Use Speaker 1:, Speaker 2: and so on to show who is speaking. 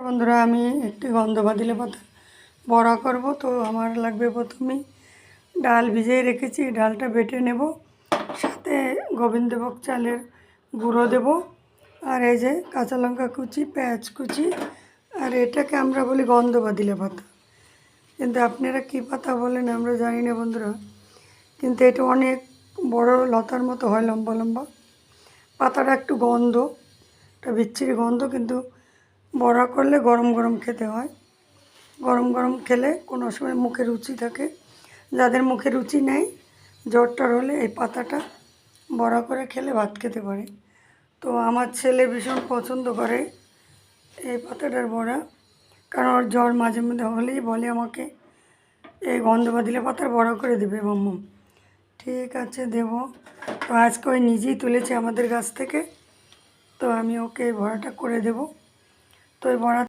Speaker 1: বন্ধুরা, আমি একটি গন্ধ বাদিলে পাতা বড়া করব। তো আমার লাগবে প্রথমেই ডাল ভিজিয়ে রেখেছি, ডালটা বেটে নেব, সাথে গোবিন্দভোগ চালের গুঁড়ো দেব, আর এই যে কাঁচা লঙ্কা কুচি, পেঁয়াজ কুচি, আর এটাকে আমরা বলি গন্ধ বাদিলে পাতা, কিন্তু আপনারা কী পাতা বলেন আমরা জানি না বন্ধুরা। কিন্তু এটা অনেক বড় লতার মতো হয়, লম্বা লম্বা। পাতাটা একটু গন্ধ, একটা বিচ্ছিরি গন্ধ, কিন্তু বড়া করলে গরম গরম খেতে হয়। গরম গরম খেলে কোনো সময় মুখে রুচি থাকে, যাদের মুখে রুচি নেই, জ্বরটার হলে এই পাতাটা বড়া করে খেলে ভাত খেতে পারে। তো আমার ছেলে ভীষণ পছন্দ করে এই পাতাটার বড়া, কারণ ওর জ্বর মাঝে মধ্যে হলেই বলে আমাকে এই গন্ধ বাদিলে পাতার বড়া করে দেবে মাম্মু। ঠিক আছে, দেব। তো আজকে ওই নিজেই তুলেছে আমাদের গাছ থেকে, তো আমি ওকে এই বড়াটা করে দেব। তো এই বড়া